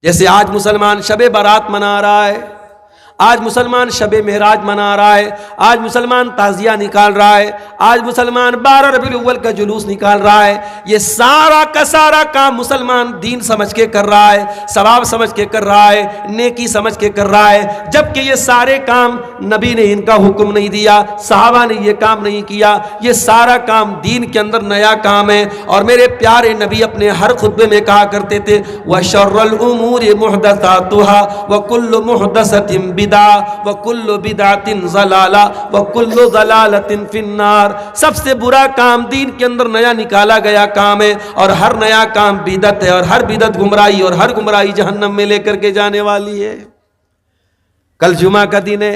جیسے آج مسلمان شب برات منا رہا ہے، آج مسلمان شب معراج منا رہا ہے، آج مسلمان تعزیہ نکال رہا ہے، آج مسلمان 12 ربیع الاول کا جلوس نکال رہا ہے، یہ سارا کا سارا کام مسلمان دین سمجھ کے کر رہا ہے، ثواب سمجھ کے کر رہا ہے، نیکی سمجھ کے کر رہا ہے، جبکہ یہ سارے کام نبی نے ان کا حکم نہیں دیا، صحابہ نے یہ کام نہیں کیا، یہ سارا کام دین کے اندر نیا کام ہے۔ اور میرے پیارے نبی اپنے ہر خطبے میں کہا کرتے تھے وَشَرَّ الْأُمُورِ مُحْدَثَاتُهَا وَكُلُّ مُحْدَثَةٍ وَكُلُّ بِدْعَةٍ ضَلَالَةٍ وَكُلُّ ضَلَالَةٍ فِي النَّارِ، سب سے برا کام دین کے اندر نیا نکالا گیا کام ہے، اور ہر نیا کام بدعت ہے، اور ہر بدعت گمراہی، اور ہر گمراہی جہنم میں لے کر کے جانے والی ہے۔ کل جمعہ کا دن ہے،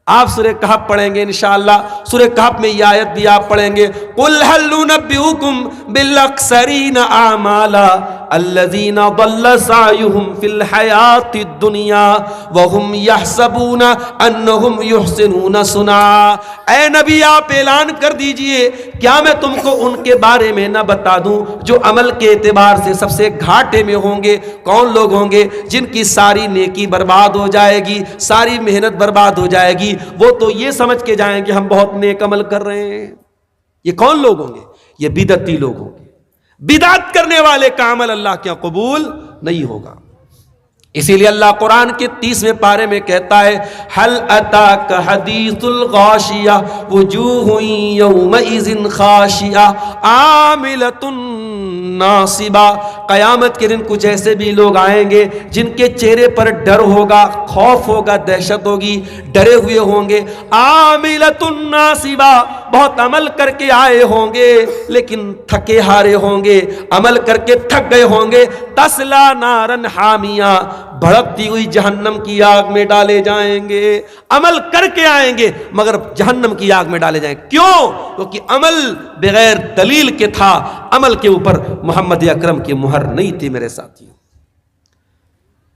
آپ سورہ کہف پڑھیں گے انشاءاللہ، سورہ کہف میں یہ آیت بھی آپ پڑھیں گے قُلْ هَلْ نُنَبِّئُكُمْ بِالْأَخْسَرِينَ أَعْمَالًا الَّذِينَ ضَلَّ سَعْيُهُمْ فِي الْحَيَاةِ الدُّنْيَا وَهُمْ يَحْسَبُونَ أَنَّهُمْ يُحْسِنُونَ صُنْعًا۔ اے نبی آپ اعلان کر دیجئے، کیا میں تم کو ان کے بارے میں نہ بتا دوں جو عمل کے اعتبار سے سب سے گھاٹے میں ہوں گے؟ کون لوگ ہوں گے؟ جن کی ساری نیکی برباد ہو جائے گی، ساری محنت برباد ہو جائے گی، وہ تو یہ سمجھ کے جائیں کہ ہم بہت نیک عمل کر رہے ہیں۔ یہ کون لوگ ہوں گے؟ یہ بدعتی لوگ ہوں گے۔ بدعت کرنے والے کا عمل اللہ کے قبول نہیں ہوگا۔ اسی لیے اللہ قرآن کے 30ویں پارے میں کہتا ہے هل اتاک حدیث الغاشیہ وجوہ یومئذ خاشعہ عاملۃ ناصبہ۔ قیامت کے دن کچھ ایسے بھی لوگ آئیں گے جن کے چہرے پر ڈر ہوگا، خوف ہوگا، دہشت ہوگی، ڈرے ہوئے ہوں گے۔ عاملۃ ناصبہ، بہت عمل کر کے آئے ہوں گے لیکن تھکے ہارے ہوں گے، عمل کر کے تھک گئے ہوں گے۔ تسلا نارن حامیہ، بھڑکتی ہوئی جہنم کی آگ میں ڈالے جائیں گے۔ عمل کر کے آئیں گے مگر جہنم کی آگ میں ڈالے جائیں گے۔ کیوں؟ کیونکہ عمل بغیر دلیل کے تھا، عمل کے اوپر محمد اکرم کی مہر نہیں تھی۔ میرے ساتھیوں،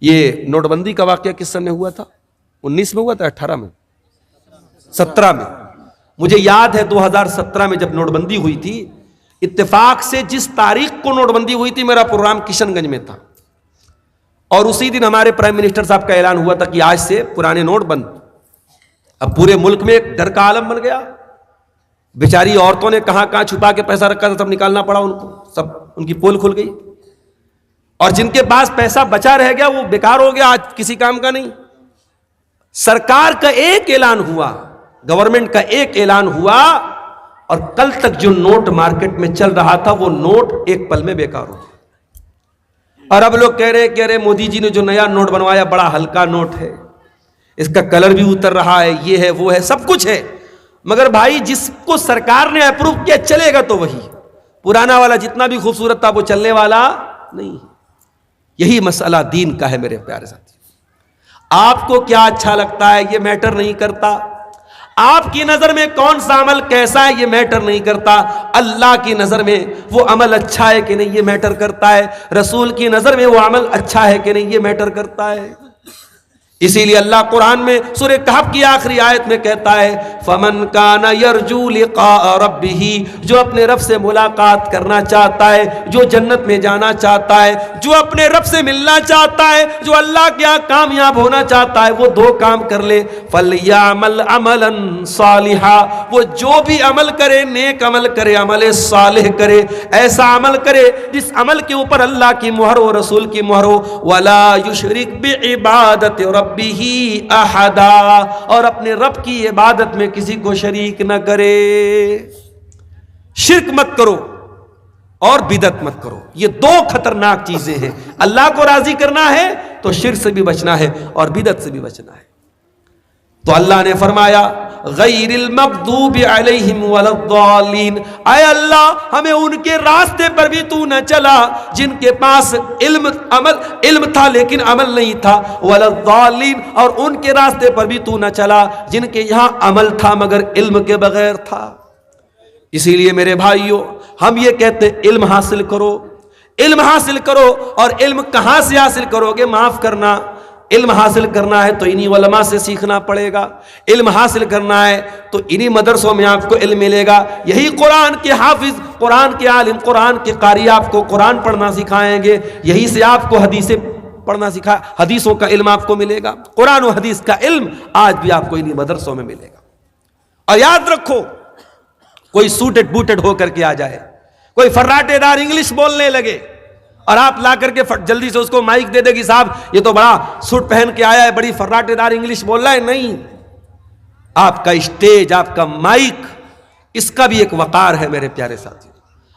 یہ نوٹ بندی کا واقعہ کس سن میں ہوا تھا؟ 19 میں ہوا تھا، 18 میں، 17 میں؟ مجھے یاد ہے 2017 میں جب نوٹ بندی ہوئی تھی، اتفاق سے جس تاریخ کو نوٹ بندی ہوئی تھی میرا پروگرام کشن گنج میں تھا، اور اسی دن ہمارے پرائم منسٹر صاحب کا اعلان ہوا تھا کہ آج سے پرانے نوٹ بند۔ اب پورے ملک میں ایک ڈر کا عالم بن گیا، بیچاری عورتوں نے کہاں کہاں چھپا کے پیسہ رکھا تھا، سب نکالنا پڑا ان کو، سب ان کی پول کھل گئی، اور جن کے پاس پیسہ بچا رہ گیا وہ بیکار ہو گیا، آج کسی کام کا نہیں۔ سرکار کا ایک اعلان ہوا، گورنمنٹ کا ایک اعلان ہوا، اور کل تک جو نوٹ مارکیٹ میں چل رہا تھا وہ نوٹ ایک پل میں بیکار ہو گیا۔ اور اب لوگ کہہ رہے کہ مودی جی نے جو نیا نوٹ بنوایا بڑا ہلکا نوٹ ہے، اس کا کلر بھی اتر رہا ہے، یہ ہے وہ ہے، سب کچھ ہے، مگر بھائی جس کو سرکار نے اپروو کیا چلے گا تو وہی، پرانا والا جتنا بھی خوبصورت تھا وہ چلنے والا نہیں۔ یہی مسئلہ دین کا ہے میرے پیارے ساتھی۔ آپ کو کیا اچھا لگتا ہے یہ میٹر نہیں کرتا، آپ کی نظر میں کون سا عمل کیسا ہے یہ میٹر نہیں کرتا، اللہ کی نظر میں وہ عمل اچھا ہے کہ نہیں یہ میٹر کرتا ہے، رسول کی نظر میں وہ عمل اچھا ہے کہ نہیں یہ میٹر کرتا ہے۔ اسی لیے اللہ قرآن میں سورہ کہف کی آخری آیت میں کہتا ہے فَمَنْ كَانَ يَرْجُو لِقَاءَ رَبِّهِ، جو اپنے رب سے ملاقات کرنا چاہتا ہے، جو جنت میں جانا چاہتا ہے، جو اپنے رب سے ملنا چاہتا ہے، جو اللہ کے یہاں کامیاب ہونا چاہتا ہے، وہ دو کام کر لے، فَلْيَعْمَلْ عَمَلًا صَالِحًا، وہ جو بھی عمل کرے نیک عمل کرے، عمل صالح کرے، ایسا عمل کرے جس عمل کے اوپر اللہ کی مہر ہو، رسول کی مہر ہو، وَلَا يُشْرِكْ بِعِبَادَةِ رَبِّهِ احدا، اور اپنے رب کی عبادت میں کسی کو شریک نہ کرے۔ شرک مت کرو اور بدعت مت کرو، یہ دو خطرناک چیزیں ہیں۔ اللہ کو راضی کرنا ہے تو شرک سے بھی بچنا ہے اور بدعت سے بھی بچنا ہے۔ تو اللہ نے فرمایا غیر المغضوب علیہم ولا الضالین، اے اللہ ہمیں ان کے راستے پر بھی تو نہ چلا جن کے پاس علم تھا لیکن عمل نہیں تھا، ولا الضالین، اور ان کے راستے پر بھی تو نہ چلا جن کے یہاں عمل تھا مگر علم کے بغیر تھا۔ اسی لیے میرے بھائیوں ہم یہ کہتے ہیں علم حاصل کرو، علم حاصل کرو، اور علم کہاں سے حاصل کرو گے؟ معاف کرنا، علم حاصل کرنا ہے تو انہی علماء سے سیکھنا پڑے گا، علم حاصل کرنا ہے تو انہی مدرسوں میں آپ کو علم ملے گا، یہی قرآن کے حافظ، قرآن کے عالم، قرآن کے قاری آپ کو قرآن پڑھنا سکھائیں گے، یہی سے آپ کو حدیثیں پڑھنا سکھایا, حدیثوں کا علم آپ کو ملے گا, قرآن و حدیث کا علم آج بھی آپ کو انہی مدرسوں میں ملے گا. اور یاد رکھو, کوئی سوٹڈ بوٹڈ ہو کر کے آ جائے, کوئی فراٹے دار انگلش بولنے لگے اور آپ لا کر کے جلدی سے اس کو مائک دے دے گی, صاحب یہ تو بڑا سوٹ پہن کے آیا ہے, بڑی فراٹے دار انگلش بول رہا ہے. نہیں, آپ کا اسٹیج, آپ کا مائک, اس کا بھی ایک وقار ہے میرے پیارے ساتھی.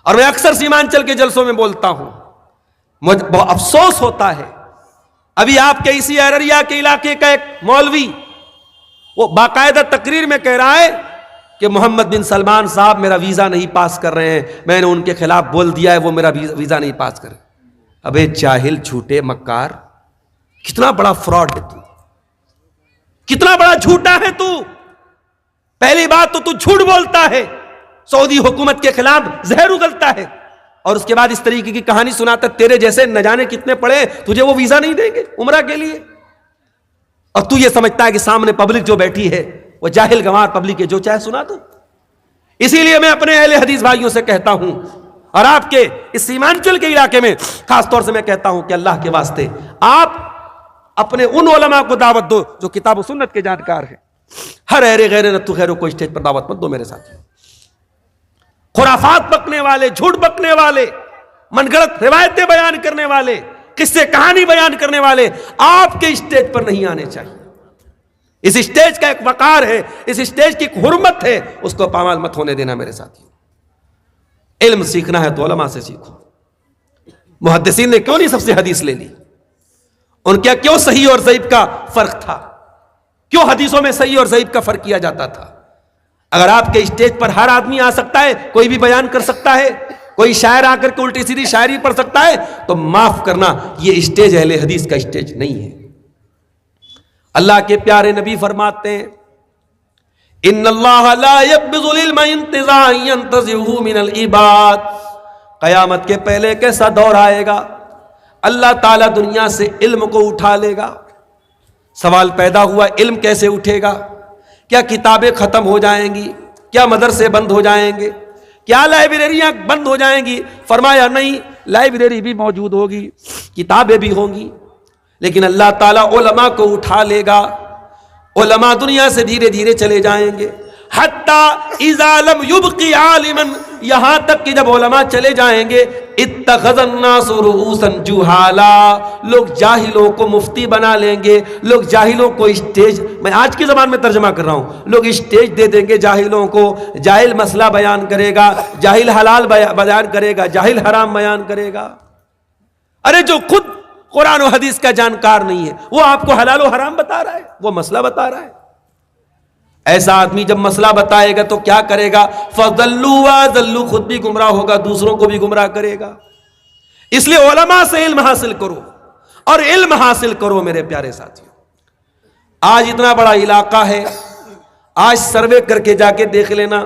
اور میں اکثر سیمانچل کے جلسوں میں بولتا ہوں, مجھے بہت افسوس ہوتا ہے, ابھی آپ کے اسی ارریا کے علاقے کا ایک مولوی وہ باقاعدہ تقریر میں کہہ رہا ہے کہ محمد بن سلمان صاحب میرا ویزا نہیں پاس کر رہے ہیں, میں نے ان کے خلاف بول دیا ہے وہ میرا ویزا نہیں پاس کر رہے. ابے جاہل, جھوٹے, مکار, کتنا بڑا فراڈ ہے تو, کتنا بڑا جھوٹا ہے تو. پہلی بات تو جھوٹ بولتا ہے, سعودی حکومت کے خلاف زہر اگلتا ہے, اور اس کے بعد اس طریقے کی کہانی سناتا, تیرے جیسے نہ جانے کتنے پڑے, تجھے وہ ویزا نہیں دیں گے عمرہ کے لیے. اور تو یہ سمجھتا ہے کہ سامنے پبلک جو بیٹھی ہے وہ جاہل گوار پبلک ہے, جو چاہے سنا دو. اسی لیے میں اپنے اہل حدیث بھائیوں سے کہتا ہوں, اور آپ کے اس سیمانچل کے علاقے میں خاص طور سے میں کہتا ہوں کہ اللہ کے واسطے آپ اپنے ان علماء کو دعوت دو جو کتاب و سنت کے جانکار ہیں. ہر ایرے غیر نتو خیروں کو اسٹیج پر دعوت مت دو میرے ساتھ. خرافات بکنے والے, جھوٹ بکنے والے, من گڑت روایتیں بیان کرنے والے, قصے کہانی بیان کرنے والے آپ کے اسٹیج پر نہیں آنے چاہیے. اس اسٹیج کا ایک وقار ہے, اس اسٹیج کی ایک حرمت ہے, اس کو پامال مت ہونے دینا میرے ساتھی. علم سیکھنا ہے تو علماء سے سیکھو. محدثین نے کیوں نہیں سب سے حدیث لے لی؟ ان کیا کیوں صحیح اور ضعیف کا فرق تھا؟ کیوں حدیثوں میں صحیح اور ضعیف کا فرق کیا جاتا تھا؟ اگر آپ کے اسٹیج پر ہر آدمی آ سکتا ہے, کوئی بھی بیان کر سکتا ہے, کوئی شاعر آ کر کے الٹی سیدھی شاعری پڑھ سکتا ہے, تو معاف کرنا, یہ اسٹیج اہل حدیث کا اسٹیج نہیں ہے. اللہ کے پیارے نبی فرماتے ہیں, ان اللہ لا يقبض العلم انتزاعا ينتزعه من العباد. قیامت کے پہلے کیسا دور آئے گا, اللہ تعالیٰ دنیا سے علم کو اٹھا لے گا. سوال پیدا ہوا, علم کیسے اٹھے گا؟ کیا کتابیں ختم ہو جائیں گی؟ کیا مدرسے بند ہو جائیں گے؟ کیا لائبریریاں بند ہو جائیں گی؟ فرمایا نہیں, لائبریری بھی موجود ہوگی, کتابیں بھی ہوں گی, لیکن اللہ تعالیٰ علماء کو اٹھا لے گا. علماء دنیا سے دھیرے دھیرے چلے جائیں گے, حتی اذا لم یبقی عالما, یہاں تک کہ جب علماء چلے جائیں گے, اتخذ الناس رؤوسا جہالا, لوگ جاہلوں کو مفتی بنا لیں گے, لوگ جاہلوں کو اسٹیج, میں آج کی زبان میں ترجمہ کر رہا ہوں, لوگ اسٹیج دے دیں گے جاہلوں کو. جاہل مسئلہ بیان کرے گا, جاہل حلال بیان کرے گا, جاہل حرام بیان کرے گا. ارے جو خود قرآن و حدیث کا جانکار نہیں ہے, وہ آپ کو حلال و حرام بتا رہا ہے, وہ مسئلہ بتا رہا ہے. ایسا آدمی جب مسئلہ بتائے گا تو کیا کرے گا؟ فَضَلُّوا وَضَلُّوا, خود بھی گمراہ ہوگا, دوسروں کو بھی گمراہ کرے گا. اس لیے علماء سے علم حاصل کرو, اور علم حاصل کرو میرے پیارے ساتھیوں. آج اتنا بڑا علاقہ ہے, آج سروے کر کے جا کے دیکھ لینا.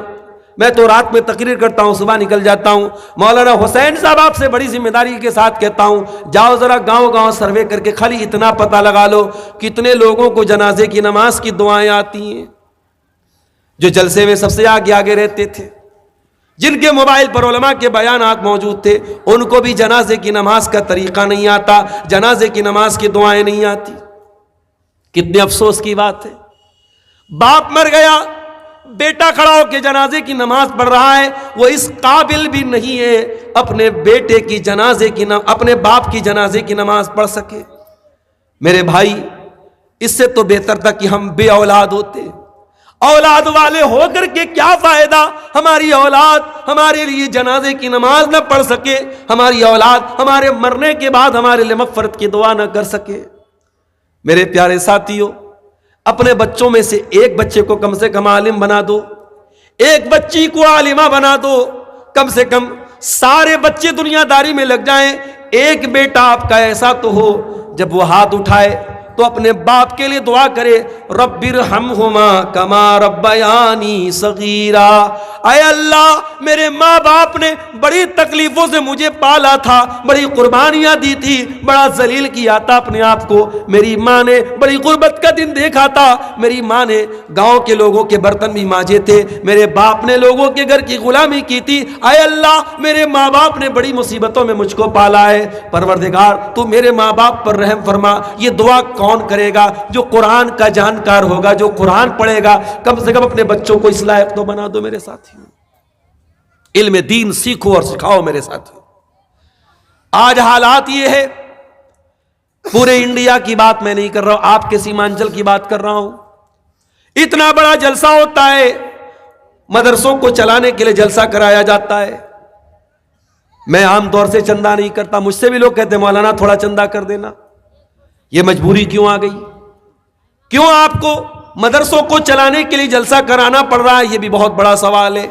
میں تو رات میں تقریر کرتا ہوں, صبح نکل جاتا ہوں. مولانا حسین صاحب آپ سے بڑی ذمہ داری کے ساتھ کہتا ہوں, جاؤ ذرا گاؤں گاؤں سروے کر کے خالی اتنا پتہ لگا لو کتنے لوگوں کو جنازے کی نماز کی دعائیں آتی ہیں. جو جلسے میں سب سے آگے آگے رہتے تھے, جن کے موبائل پر علماء کے بیانات موجود تھے, ان کو بھی جنازے کی نماز کا طریقہ نہیں آتا, جنازے کی نماز کی دعائیں نہیں آتی. کتنے افسوس کی بات ہے. باپ مر گیا, بیٹا کھڑا ہو کے جنازے کی نماز پڑھ رہا ہے, وہ اس قابل بھی نہیں ہے اپنے بیٹے کی جنازے کی اپنے باپ کی جنازے کی نماز پڑھ سکے. میرے بھائی, اس سے تو بہتر تھا کہ ہم بے اولاد ہوتے. اولاد والے ہو کر کے کیا فائدہ؟ ہماری اولاد ہمارے لیے جنازے کی نماز نہ پڑھ سکے, ہماری اولاد ہمارے مرنے کے بعد ہمارے لیے مغفرت کی دعا نہ کر سکے. میرے پیارے ساتھیوں, اپنے بچوں میں سے ایک بچے کو کم سے کم عالم بنا دو, ایک بچی کو عالمہ بنا دو. کم سے کم سارے بچے دنیا داری میں لگ جائیں, ایک بیٹا آپ کا ایسا تو ہو جب وہ ہاتھ اٹھائے تو اپنے باپ کے لیے دعا کرے, رب ارحمہما کما ربیانی صغیرا, اے اللہ میرے ماں باپ نے بڑی تکلیفوں سے مجھے پالا تھا، بڑی قربانیاں دی تھی، بڑا ذلیل کیا تھا اپنے آپ کو، میری ماں نے بڑی غربت کا دن دیکھا تھا، میری ماں نے گاؤں کے لوگوں کے برتن بھی مانجے تھے، میرے باپ نے لوگوں کے گھر کی غلامی کی تھی، اے اللہ میرے ماں باپ نے بڑی مصیبتوں میں مجھ کو پالا ہے، پروردگار تو میرے ماں باپ پر رحم فرما۔ یہ دعا کون کرے گا؟ جو قرآن کا جانکار ہوگا، جو قرآن پڑھے گا۔ کم سے کم اپنے بچوں کو اس لائق تو بنا دو میرے ساتھیوں، علم دین سیکھو اور سکھاؤ میرے ساتھیوں۔ آج حالات یہ ہے، پورے انڈیا کی بات میں نہیں کر رہا ہوں، آپ کے سیمانچل کی بات کر رہا ہوں، اتنا بڑا جلسہ ہوتا ہے، مدرسوں کو چلانے کے لیے جلسہ کرایا جاتا ہے۔ میں عام طور سے چندہ نہیں کرتا، مجھ سے بھی لوگ کہتے ہیں مولانا تھوڑا چندہ کر دینا۔ یہ مجبوری کیوں آ گئی؟ کیوں آپ کو مدرسوں کو چلانے کے لیے جلسہ کرانا پڑ رہا ہے؟ یہ بھی بہت بڑا سوال ہے۔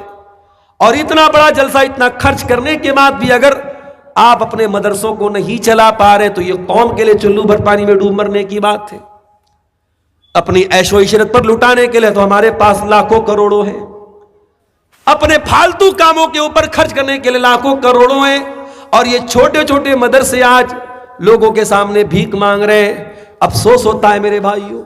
اور اتنا بڑا جلسہ، اتنا خرچ کرنے کے بعد بھی اگر آپ اپنے مدرسوں کو نہیں چلا پا رہے تو یہ قوم کے لیے چلو بھر پانی میں ڈوب مرنے کی بات ہے۔ اپنی عیش و عشرت پر لٹانے کے لیے تو ہمارے پاس لاکھوں کروڑوں ہیں، اپنے فالتو کاموں کے اوپر خرچ کرنے کے لیے لاکھوں کروڑوں ہیں، اور یہ چھوٹے چھوٹے مدرسے آج لوگوں کے سامنے بھیک مانگ رہے ہیں۔ افسوس ہوتا ہے میرے بھائیوں،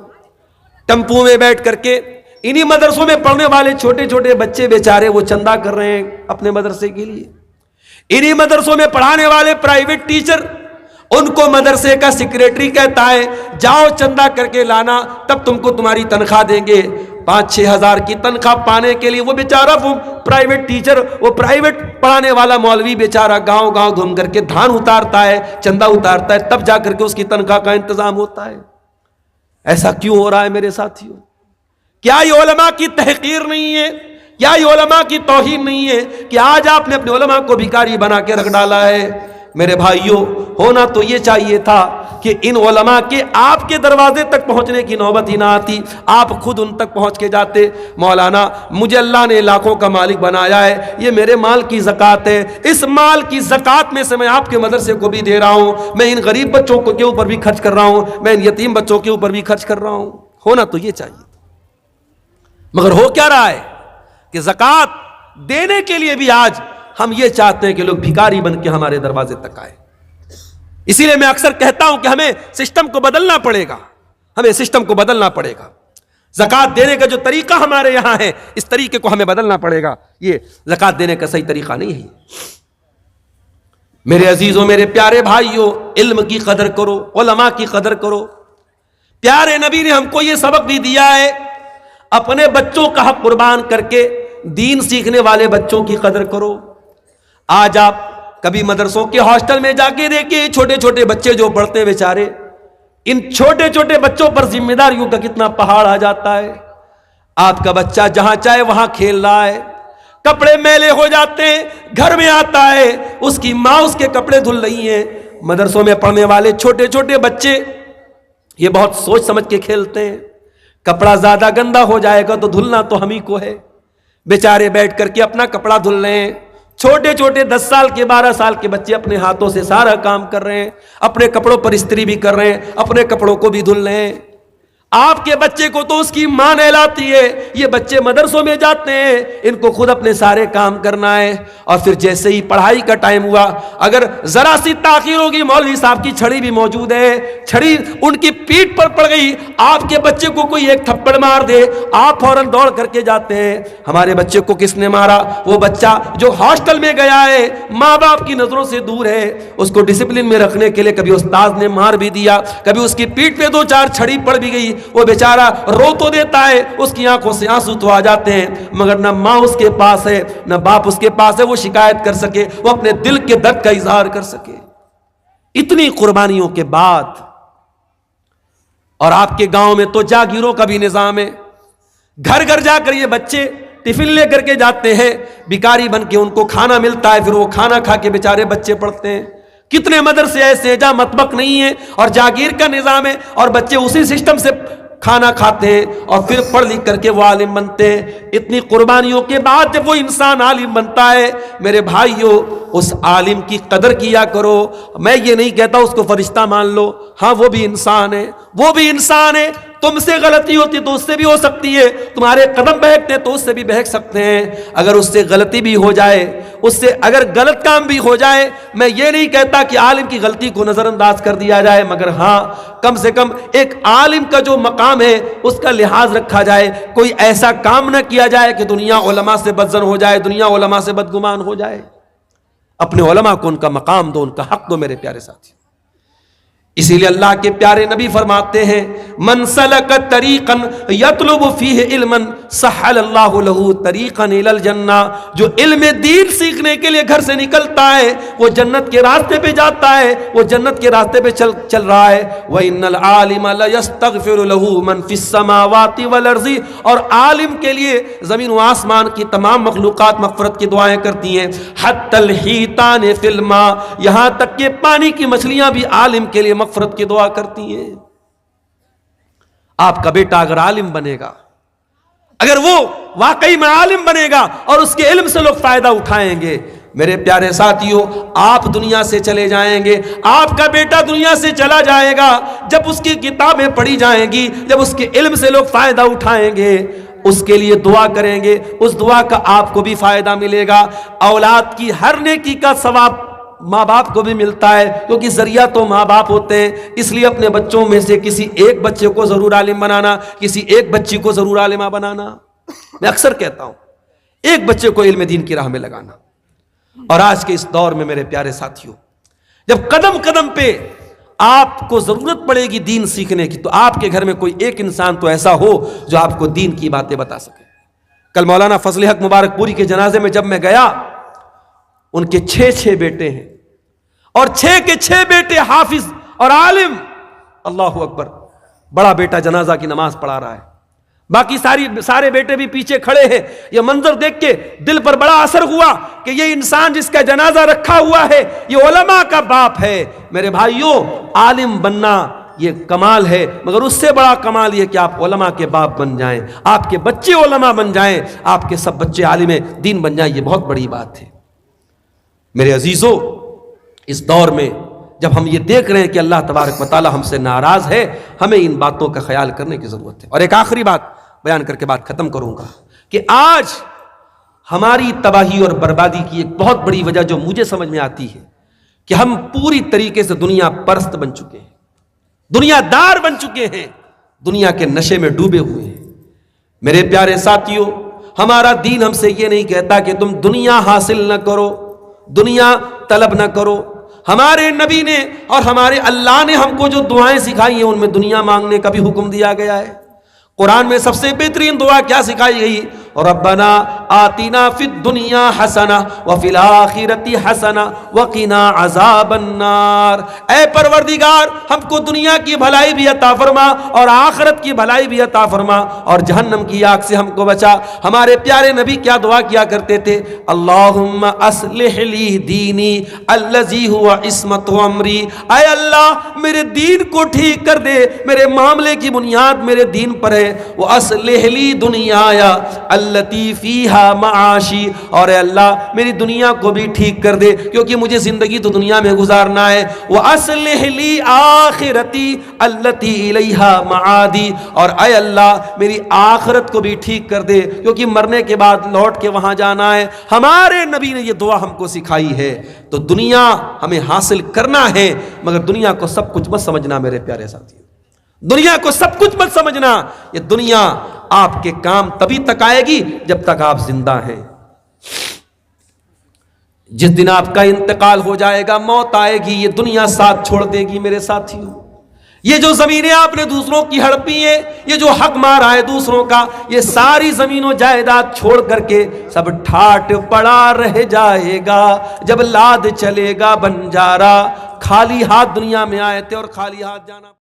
ٹمپو میں بیٹھ کر کے انہی مدرسوں میں پڑھنے والے چھوٹے چھوٹے بچے بیچارے وہ چندہ کر رہے ہیں اپنے مدرسے کے لیے۔ انہی مدرسوں میں پڑھانے والے پرائیویٹ ٹیچر، ان کو مدرسے کا سیکریٹری کہتا ہے جاؤ چندہ کر کے لانا تب تم کو تمہاری تنخواہ دیں گے۔ 5-6 ہزار کی تنخواہ پانے کے لیے وہ بیچارہ وہ پرائیویٹ ٹیچر، وہ پرائیویٹ پڑھانے والا مولوی بیچارہ گاؤں گاؤں گھوم کر کے دھان اتارتا ہے، چندہ اتارتا ہے، تب جا کر کے اس کی تنخواہ کا انتظام ہوتا ہے۔ ایسا کیوں ہو رہا ہے میرے ساتھیوں؟ کیا یہ علماء کی تحقیر نہیں ہے؟ کیا یہ علماء کی توہین نہیں ہے کہ آج آپ نے اپنے علماء کو بھکاری بنا کے رکھ ڈالا ہے؟ میرے بھائیوں، ہونا تو یہ چاہیے تھا کہ ان علماء کے آپ کے دروازے تک پہنچنے کی نوبت ہی نہ آتی، آپ خود ان تک پہنچ کے جاتے۔ مولانا مجھے اللہ نے لاکھوں کا مالک بنایا ہے، یہ میرے مال کی زکوٰۃ ہے، اس مال کی زکوٰۃ میں سے میں آپ کے مدرسے کو بھی دے رہا ہوں، میں ان غریب بچوں کے اوپر بھی خرچ کر رہا ہوں، میں ان یتیم بچوں کے اوپر بھی خرچ کر رہا ہوں۔ ہونا تو یہ چاہیے، مگر ہو کیا رہا ہے کہ زکوٰۃ دینے کے لیے بھی آج ہم یہ چاہتے ہیں کہ لوگ بھکاری بن کے ہمارے دروازے تک آئے۔ اسی لیے میں اکثر کہتا ہوں کہ ہمیں سسٹم کو بدلنا پڑے گا، ہمیں سسٹم کو بدلنا پڑے گا۔ زکوٰۃ دینے کا جو طریقہ ہمارے یہاں ہے، اس طریقے کو ہمیں بدلنا پڑے گا۔ یہ زکوٰۃ دینے کا صحیح طریقہ نہیں ہے۔ میرے عزیزوں، میرے پیارے بھائیوں، علم کی قدر کرو، علماء کی قدر کرو۔ پیارے نبی نے ہم کو یہ سبق بھی دیا ہے، اپنے بچوں کا حق قربان کر کے دین سیکھنے والے بچوں کی قدر کرو۔ آج آپ کبھی مدرسوں کے ہاسٹل میں جا کے دیکھیں، چھوٹے چھوٹے بچے جو پڑھتے ہیں بیچارے، ان چھوٹے چھوٹے بچوں پر ذمہ داریوں کا کتنا پہاڑ آ جاتا ہے۔ آپ کا بچہ جہاں چاہے وہاں کھیل رہا ہے، کپڑے میلے ہو جاتے ہیں، گھر میں آتا ہے اس کی ماں اس کے کپڑے دھل رہی ہیں۔ مدرسوں میں پڑھنے والے چھوٹے چھوٹے بچے یہ بہت سوچ سمجھ کے کھیلتے ہیں، کپڑا زیادہ گندا ہو جائے گا تو دھلنا تو ہم ہی کو ہے۔ بیچارے بیٹھ کر کے اپنا کپڑا دھل رہے ہیں، چھوٹے چھوٹے 10 سال کے 12 سال کے بچے اپنے ہاتھوں سے سارا کام کر رہے ہیں، اپنے کپڑوں پر استری بھی کر رہے ہیں، اپنے کپڑوں کو بھی دھل رہے ہیں۔ آپ کے بچے کو تو اس کی ماں نہلاتی ہے، یہ بچے مدرسوں میں جاتے ہیں، ان کو خود اپنے سارے کام کرنا ہے۔ اور پھر جیسے ہی پڑھائی کا ٹائم ہوا، اگر ذرا سی تاخیر ہوگی، مولوی صاحب کی چھڑی بھی موجود ہے، چھڑی ان کی پیٹھ پر پڑ گئی، آپ کے بچے کو کوئی ایک تھپڑ مار دے، آپ فوراً دوڑ کر کے جاتے ہیں۔ ہمارے بچے کو کس نے مارا؟ وہ بچہ جو ہاسٹل میں گیا ہے، ماں باپ کی نظروں سے دور ہے، اس کو ڈسپلن میں رکھنے کے لیے کبھی استاد نے مار بھی دیا، کبھی اس کی پیٹھ پہ 2-4 چھڑی پڑ بھی گئی، وہ بیچارہ رو تو دیتا ہے، اس کی آنکھوں سے آنسو تو آ جاتے ہیں، مگر نہ ماں اس کے پاس ہے نہ باپ اس کے پاس ہے وہ شکایت کر سکے، وہ اپنے دل کے درد کا اظہار کر سکے۔ اتنی قربانیوں کے بعد، اور آپ کے گاؤں میں تو جاگیروں کا بھی نظام ہے، گھر گھر جا کر یہ بچے ٹفن لے کر کے جاتے ہیں، بھکاری بن کے ان کو کھانا ملتا ہے، پھر وہ کھانا کھا کے بیچارے بچے پڑھتے ہیں۔ کتنے مدرسے ایسے جہاں مطبخ نہیں ہے اور جاگیر کا نظام ہے، اور بچے اسی سسٹم سے کھانا کھاتے ہیں اور پھر پڑھ لکھ کر کے وہ عالم بنتے ہیں۔ اتنی قربانیوں کے بعد جب وہ انسان عالم بنتا ہے، میرے بھائیوں، اس عالم کی قدر کیا کرو۔ میں یہ نہیں کہتا اس کو فرشتہ مان لو، ہاں وہ بھی انسان ہے، وہ بھی انسان ہے، تم سے غلطی ہوتی تو اس سے بھی ہو سکتی ہے، تمہارے قدم بہکتے ہیں تو اس سے بھی بہک سکتے ہیں۔ اگر اس سے غلطی بھی ہو جائے، اس سے اگر غلط کام بھی ہو جائے، میں یہ نہیں کہتا کہ عالم کی غلطی کو نظر انداز کر دیا جائے، مگر ہاں کم سے کم ایک عالم کا جو مقام ہے اس کا لحاظ رکھا جائے، کوئی ایسا کام نہ کیا جائے کہ دنیا علماء سے بدظن ہو جائے، دنیا علماء سے بدگمان ہو جائے۔ اپنے علماء کو ان کا مقام دو، ان کا حق دو میرے پیارے ساتھی۔ اسی لیے اللہ کے پیارے نبی فرماتے ہیں من سلک طریقا یطلب فیہ علما سہل اللہ لہ طریقا الی الجنہ، جو علم دین سیکھنے کے لیے گھر سے نکلتا ہے وہ جنت کے راستے پہ جاتا ہے، وہ جنت کے راستے پہ چل رہا ہے۔ وَإِنَّ الْعَالِمَ لَيَسْتَغْفِرُ لَهُ مَنْ فِي السَّمَاوَاتِ وَالْأَرْضِ، اور عالم کے لیے زمین و آسمان کی تمام مخلوقات مغفرت کی دعائیں کرتی ہیں۔ حتی الحیتان فی الماء، یہاں تک کہ پانی کی مچھلیاں بھی عالم کے لیے مغفرت کی دعا کرتی ہیں۔ آپ کا بیٹا اگر عالم بنے گا، اگر وہ واقعی میں عالم بنے گا اور اس کے علم سے لوگ فائدہ اٹھائیں گے، میرے پیارے ساتھیوں آپ دنیا سے چلے جائیں گے، آپ کا بیٹا دنیا سے چلا جائے گا، جب اس کی کتابیں پڑھی جائیں گی، جب اس کے علم سے لوگ فائدہ اٹھائیں گے، اس کے لیے دعا کریں گے، اس دعا کا آپ کو بھی فائدہ ملے گا۔ اولاد کی ہر نیکی کا ثواب ماں باپ کو بھی ملتا ہے، کیونکہ ذریعہ تو ماں باپ ہوتے ہیں۔ اس لیے اپنے بچوں میں سے کسی ایک بچے کو ضرور عالم بنانا، کسی ایک بچی کو ضرور عالمہ بنانا۔ میں اکثر کہتا ہوں ایک بچے کو علم دین کی راہ میں لگانا۔ اور آج کے اس دور میں میرے پیارے ساتھیوں، جب قدم قدم پہ آپ کو ضرورت پڑے گی دین سیکھنے کی، تو آپ کے گھر میں کوئی ایک انسان تو ایسا ہو جو آپ کو دین کی باتیں بتا سکے۔ کل مولانا فضل حق مبارک پوری کے جنازے میں جب میں گیا، ان کے 6 بیٹے ہیں اور 6 کے 6 بیٹے حافظ اور عالم۔ اللہ اکبر، بڑا بیٹا جنازہ کی نماز پڑھا رہا ہے، باقی سارے بیٹے بھی پیچھے کھڑے ہیں۔ یہ منظر دیکھ کے دل پر بڑا اثر ہوا کہ یہ انسان جس کا جنازہ رکھا ہوا ہے یہ علماء کا باپ ہے۔ میرے بھائیوں، عالم بننا یہ کمال ہے، مگر اس سے بڑا کمال یہ کہ آپ علماء کے باپ بن جائیں، آپ کے بچے علماء بن جائیں، آپ کے سب بچے عالم دین بن جائیں، یہ بہت بڑی بات ہے۔ میرے عزیزوں، اس دور میں جب ہم یہ دیکھ رہے ہیں کہ اللہ تبارک و تعالی ہم سے ناراض ہے، ہمیں ان باتوں کا خیال کرنے کی ضرورت ہے۔ اور ایک آخری بات بیان کر کے بات ختم کروں گا کہ آج ہماری تباہی اور بربادی کی ایک بہت بڑی وجہ جو مجھے سمجھ میں آتی ہے کہ ہم پوری طریقے سے دنیا پرست بن چکے ہیں، دنیا دار بن چکے ہیں، دنیا کے نشے میں ڈوبے ہوئے ہیں۔ میرے پیارے ساتھیوں، ہمارا دین ہم سے یہ نہیں کہتا کہ تم دنیا حاصل نہ کرو، دنیا طلب نہ کرو۔ ہمارے نبی نے اور ہمارے اللہ نے ہم کو جو دعائیں سکھائی ہیں ان میں دنیا مانگنے کا بھی حکم دیا گیا ہے۔ قرآن میں سب سے بہترین دعا کیا سکھائی گئی؟ ربنا آتنا فی الدنیا حسنہ وفی الآخرۃ حسنہ وقنا عذاب النار۔ اے پروردگار، ہم کو دنیا کی بھلائی بھی عطا فرما اور آخرت کی بھلائی بھی عطا فرما اور جہنم کی آگ سے ہم کو بچا۔ ہمارے پیارے نبی کیا دعا کیا کرتے تھے؟ اللہم اصلح لی دینی الذی هو عصمت امری۔ اے اللہ میرے دین کو ٹھیک کر دے، میرے معاملے کی بنیاد میرے دین پر ہے۔ وَأَصْلِحْ لِي دُنْيَايَ الَّتِي فِيهَا مَعَاشِي، اور اے اللہ میری دنیا کو بھی ٹھیک کر دے کیونکہ مجھے زندگی تو دنیا میں گزارنا ہے۔ وَأَصْلِحْ لِي آخِرَتِي الَّتِي إِلَيْهَا مَعَادِي، اور اے اللہ میری آخرت کو بھی ٹھیک کر دے کیونکہ مرنے کے بعد لوٹ کے وہاں جانا ہے۔ ہمارے نبی نے یہ دعا ہم کو سکھائی ہے۔ تو دنیا ہمیں حاصل کرنا ہے، مگر دنیا کو سب کچھ مت سمجھنا میرے پیارے ساتھی، دنیا کو سب کچھ مت سمجھنا۔ یہ دنیا آپ کے کام تبھی تک آئے گی جب تک آپ زندہ ہیں۔ جس دن آپ کا انتقال ہو جائے گا، موت آئے گی، یہ دنیا ساتھ چھوڑ دے گی میرے ساتھیوں۔ یہ جو زمینیں آپ نے دوسروں کی ہڑپی ہیں، یہ جو حق مارا ہے دوسروں کا، یہ ساری زمین و جائیداد چھوڑ کر کے سب ٹھاٹ پڑا رہ جائے گا جب لاد چلے گا بنجارا۔ خالی ہاتھ دنیا میں آئے تھے اور خالی ہاتھ جانا۔